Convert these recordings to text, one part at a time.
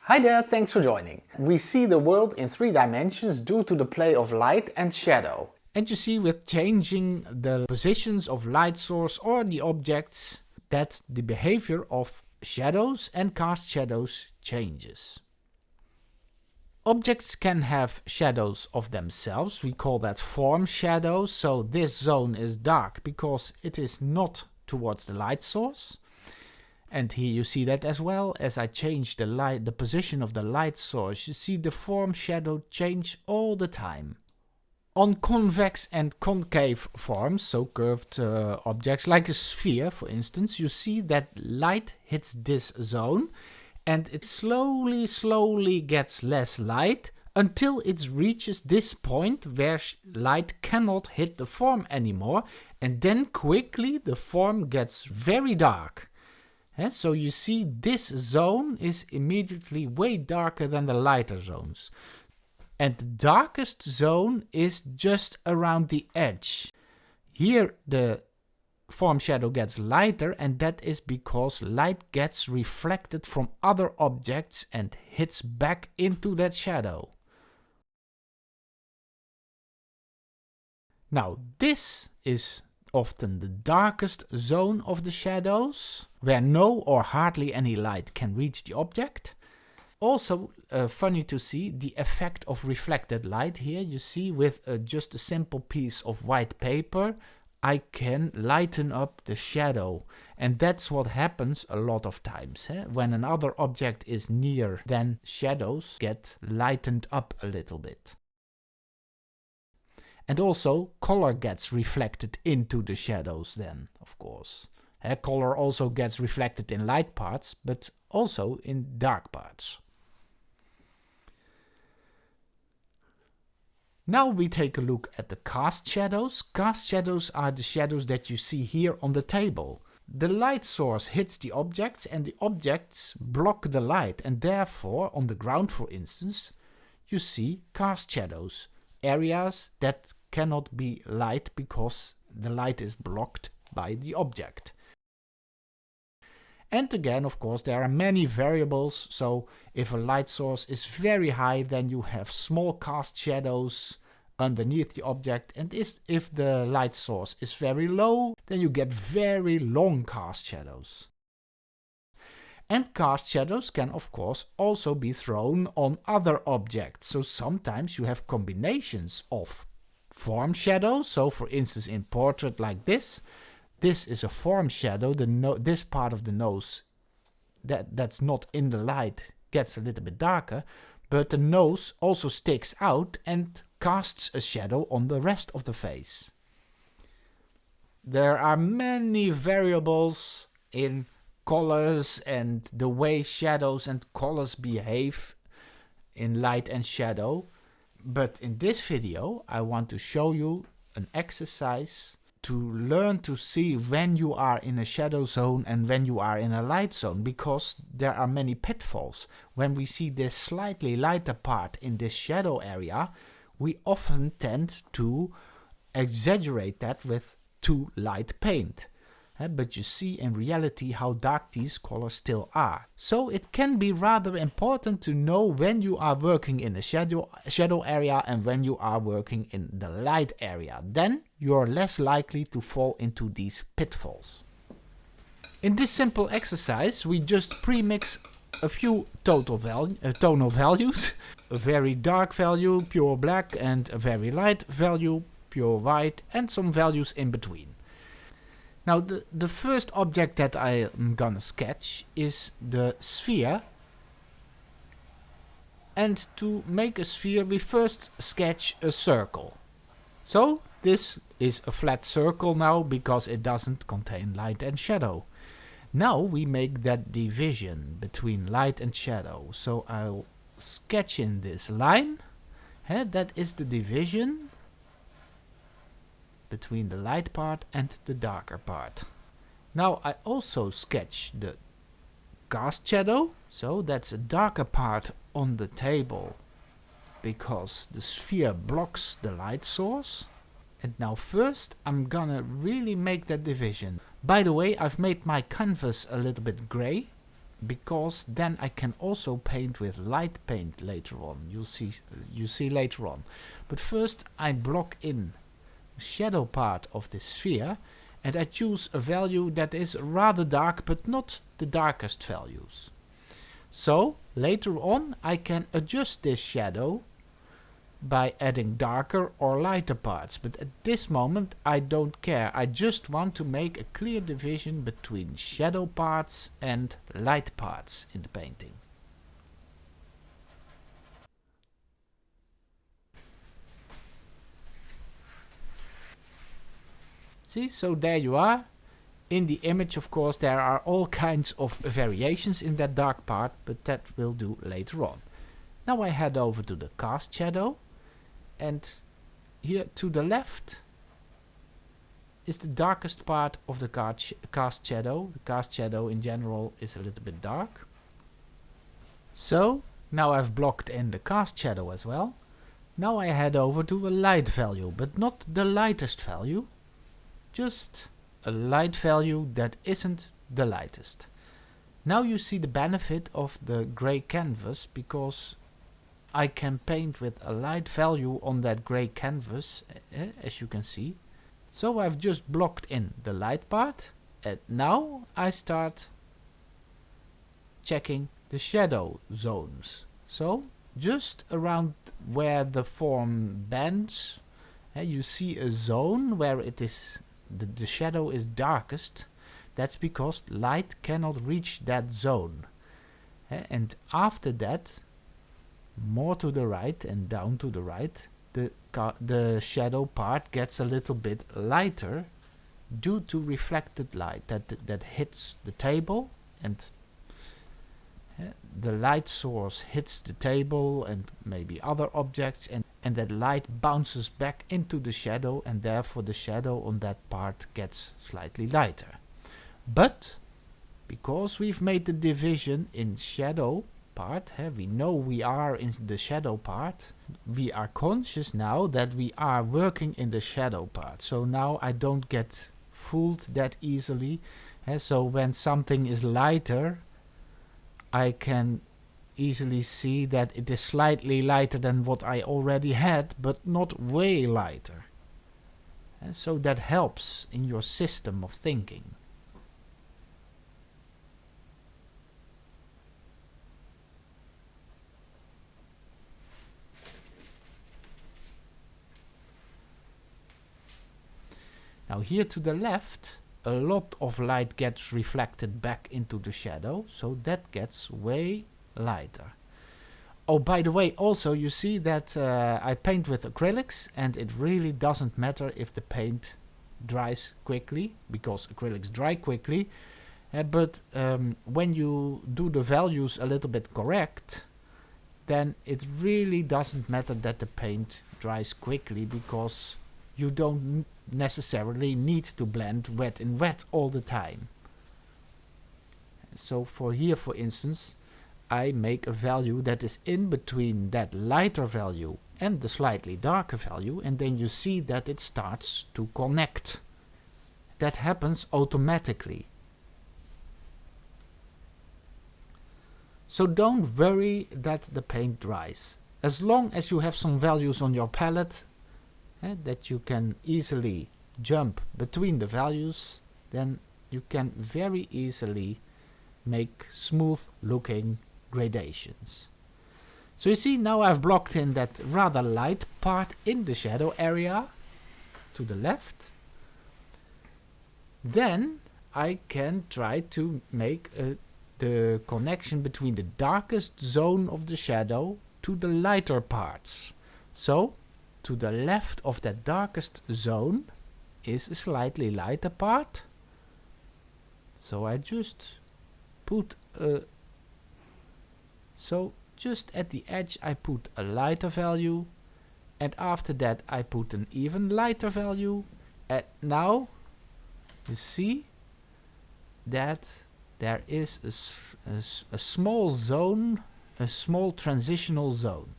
Hi there, thanks for joining. We see the world in 3 dimensions due to the play of light and shadow. And you see with changing the positions of light source or the objects that the behavior of shadows and cast shadows changes. Objects can have shadows of themselves, we call that form shadows, so this zone is dark because it is not towards the light source. And here you see that as well. As I change the position of the light source, you see the form shadow change all the time. On convex and concave forms, so curved objects like a sphere for instance, you see that light hits this zone and it slowly gets less light until it reaches this point where light cannot hit the form anymore, and then quickly the form gets very dark. So you see this zone is immediately way darker than the lighter zones. And the darkest zone is just around the edge. Here the form shadow gets lighter, and that is because light gets reflected from other objects and hits back into that shadow. Now this is often the darkest zone of the shadows, where no or hardly any light can reach the object. Also funny to see the effect of reflected light here. You see with just a simple piece of white paper I can lighten up the shadow, and that's what happens a lot of times. When another object is near, then shadows get lightened up a little bit. And also color gets reflected into the shadows then, of course. Color also gets reflected in light parts, but also in dark parts. Now we take a look at the cast shadows. Cast shadows are the shadows that you see here on the table. The light source hits the objects and the objects block the light, and therefore on the ground for instance you see cast shadows, areas that cannot be light because the light is blocked by the object. And again, of course, there are many variables, so if a light source is very high, then you have small cast shadows underneath the object, and if the light source is very low, then you get very long cast shadows. And cast shadows can of course also be thrown on other objects, so sometimes you have combinations of form shadows. So for instance in portrait like this is a form shadow. This part of the nose that's not in the light gets a little bit darker, but the nose also sticks out and casts a shadow on the rest of the face. There are many variables in colors and the way shadows and colors behave in light and shadow. But in this video I want to show you an exercise to learn to see when you are in a shadow zone and when you are in a light zone, because there are many pitfalls. When we see this slightly lighter part in this shadow area, we often tend to exaggerate that with too light paint. But you see in reality how dark these colors still are. So it can be rather important to know when you are working in the shadow area and when you are working in the light area. Then you're less likely to fall into these pitfalls. In this simple exercise we just pre-mix a few tonal values. A very dark value, pure black, and a very light value, pure white, and some values in between. Now the first object that I am gonna sketch is the sphere, and to make a sphere we first sketch a circle. So this is a flat circle now because it doesn't contain light and shadow. Now we make that division between light and shadow, so I'll sketch in this line. That is the division between the light part and the darker part. Now I also sketch the cast shadow, so that's a darker part on the table because the sphere blocks the light source. And now first I'm gonna really make that division. By the way, I've made my canvas a little bit gray because then I can also paint with light paint later on. You see later on. But first I block in the shadow part of the sphere, and I choose a value that is rather dark but not the darkest values. So later on I can adjust this shadow by adding darker or lighter parts, but at this moment I don't care. I just want to make a clear division between shadow parts and light parts in the painting. See, so there you are. In the image, of course, there are all kinds of variations in that dark part, but that will do later on. Now I head over to the cast shadow, and here to the left is the darkest part of the cast shadow. The cast shadow in general is a little bit dark. So now I've blocked in the cast shadow as well. Now I head over to a light value, but not the lightest value, just a light value that isn't the lightest. Now you see the benefit of the gray canvas, because I can paint with a light value on that gray canvas, as you can see. So I've just blocked in the light part, and now I start checking the shadow zones. So just around where the form bends, you see a zone where it is the shadow is darkest. That's because light cannot reach that zone. And after that, more to the right and down to the right, the shadow part gets a little bit lighter due to reflected light that hits the table, and the light source hits the table and maybe other objects, and that light bounces back into the shadow, and therefore the shadow on that part gets slightly lighter. But because we've made the division in shadow part, we know we are in the shadow part, we are conscious now that we are working in the shadow part. So now I don't get fooled that easily. So when something is lighter, I can easily see that it is slightly lighter than what I already had, but not way lighter. And so that helps in your system of thinking. Now here to the left, a lot of light gets reflected back into the shadow, so that gets way lighter. Oh, by the way, also you see that I paint with acrylics, and it really doesn't matter if the paint dries quickly, because acrylics dry quickly, but when you do the values a little bit correct, then it really doesn't matter that the paint dries quickly, because you don't necessarily need to blend wet in wet all the time. So for here, for instance, I make a value that is in between that lighter value and the slightly darker value, and then you see that it starts to connect. That happens automatically. So don't worry that the paint dries. As long as you have some values on your palette that you can easily jump between the values, then you can very easily make smooth looking gradations. So you see, now I've blocked in that rather light part in the shadow area to the left. Then I can try to make the connection between the darkest zone of the shadow to the lighter parts. So to the left of that darkest zone is a slightly lighter part. So I just put just at the edge I put a lighter value, and after that I put an even lighter value, and now you see that there is a small zone, a small transitional zone.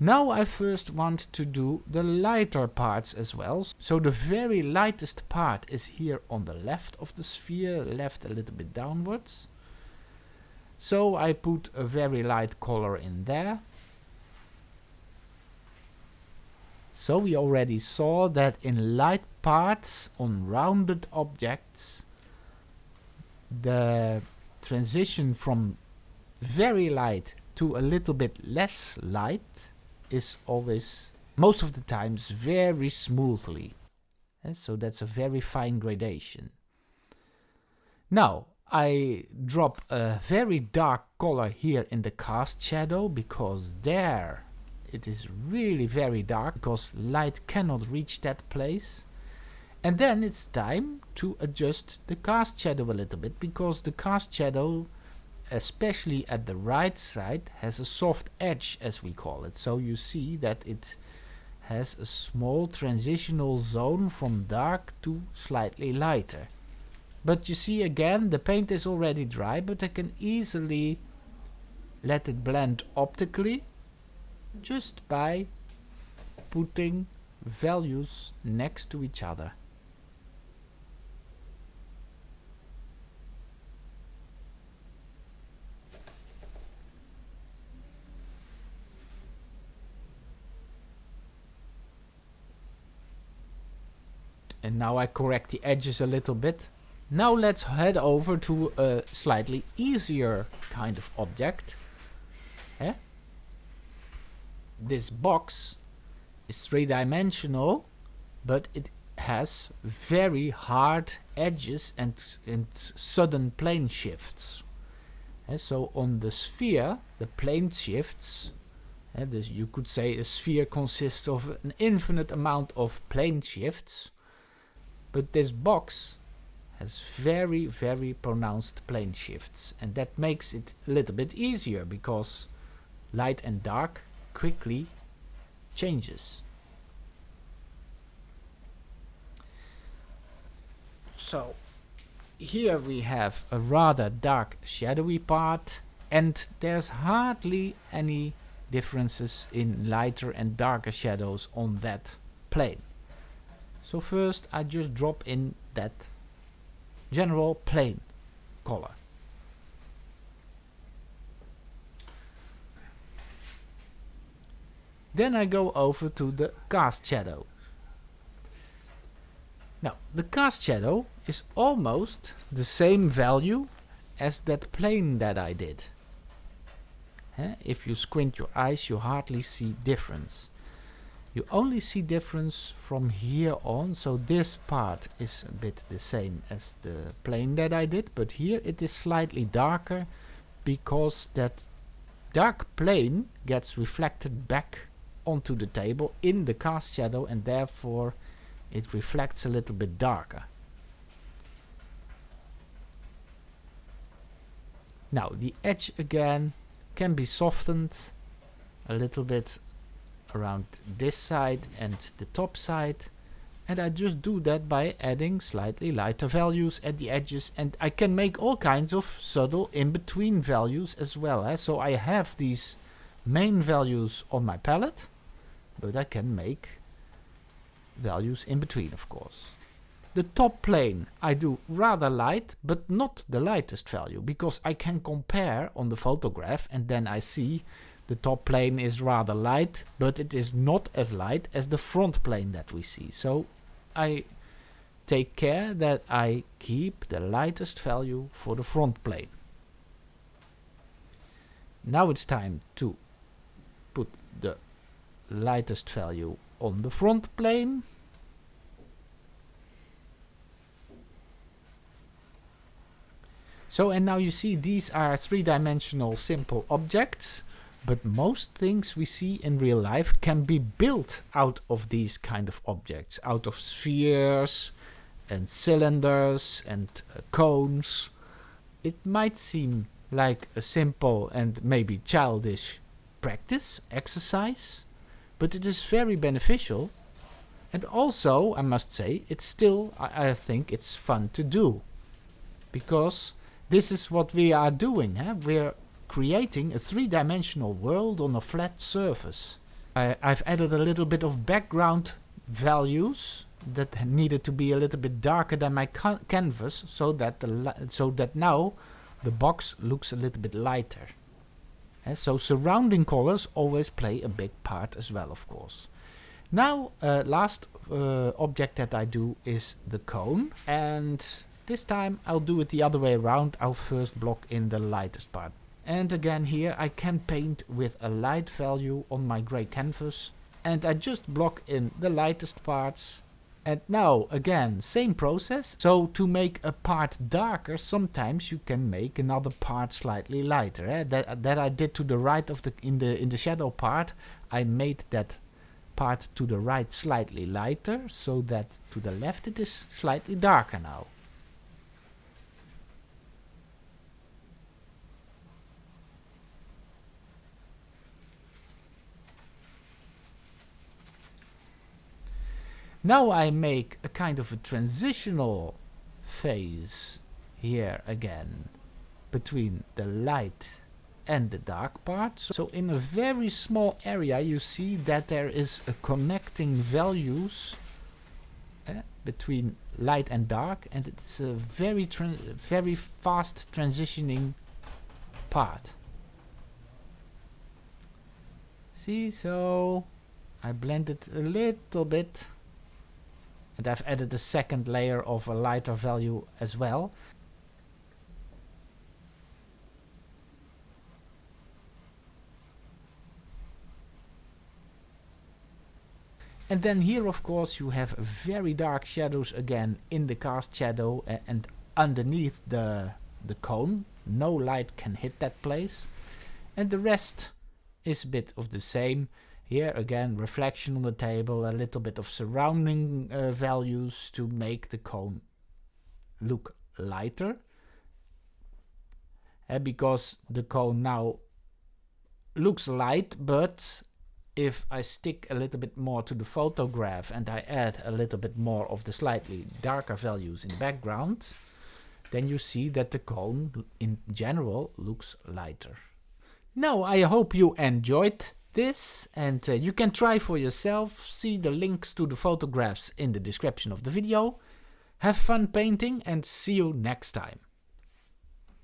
Now I first want to do the lighter parts as well. So the very lightest part is here on the left of the sphere, left a little bit downwards. So I put a very light color in there. So we already saw that in light parts on rounded objects, the transition from very light to a little bit less light is always, most of the times, very smoothly. And so that's a very fine gradation. Now I drop a very dark color here in the cast shadow, because there it is really very dark, because light cannot reach that place. And then it's time to adjust the cast shadow a little bit, because the cast shadow, especially at the right side, has a soft edge, as we call it. So you see that it has a small transitional zone from dark to slightly lighter. But you see, again, the paint is already dry, but I can easily let it blend optically just by putting values next to each other. And now I correct the edges a little bit. Now let's head over to a slightly easier kind of object. This box is three-dimensional, but it has very hard edges and sudden plane shifts. So on the sphere, the plane shifts. You could say a sphere consists of an infinite amount of plane shifts, but this box has very, very pronounced plane shifts, and that makes it a little bit easier, because light and dark quickly changes. So here we have a rather dark shadowy part, and there's hardly any differences in lighter and darker shadows on that plane. So first I just drop in that general plane color. Then I go over to the cast shadow. Now, the cast shadow is almost the same value as that plane that I did. If you squint your eyes, you hardly see difference. You only see difference from here on, so this part is a bit the same as the plane that I did, but here it is slightly darker, because that dark plane gets reflected back onto the table in the cast shadow, and therefore it reflects a little bit darker. Now the edge again can be softened a little bit around this side and the top side, and I just do that by adding slightly lighter values at the edges, and I can make all kinds of subtle in-between values as well. So I have these main values on my palette, but I can make values in between, of course. The top plane I do rather light, but not the lightest value, because I can compare on the photograph, and then I see the top plane is rather light, but it is not as light as the front plane that we see. So I take care that I keep the lightest value for the front plane. Now it's time to put the lightest value on the front plane. So, and now you see these are three-dimensional simple objects, but most things we see in real life can be built out of these kind of objects, out of spheres and cylinders and cones. It might seem like a simple and maybe childish exercise, but it is very beneficial, and also, I must say, it's still, I think it's fun to do, because this is what we are doing. We're creating a three-dimensional world on a flat surface. I've added a little bit of background values that needed to be a little bit darker than my canvas, so that now the box looks a little bit lighter. So surrounding colors always play a big part as well, of course. Now, last object that I do is the cone, and this time I'll do it the other way around. I'll first block in the lightest part. And again here I can paint with a light value on my gray canvas, and I just block in the lightest parts. And now again, same process. So to make a part darker, sometimes you can make another part slightly lighter. That I did to the right of the in the shadow part. I made that part to the right slightly lighter, so that to the left it is slightly darker now. Now I make a kind of a transitional phase here again between the light and the dark part. So in a very small area you see that there is a connecting values between light and dark, and it's a very fast transitioning part. See, so I blend it a little bit. And I've added a second layer of a lighter value as well. And then here of course you have very dark shadows again in the cast shadow and underneath the cone. No light can hit that place. And the rest is a bit of the same. Here again, reflection on the table, a little bit of surrounding values to make the cone look lighter. Because the cone now looks light, but if I stick a little bit more to the photograph and I add a little bit more of the slightly darker values in the background, then you see that the cone in general looks lighter. Now I hope you enjoyed this, and you can try for yourself. See the links to the photographs in the description of the video. Have fun painting and see you next time.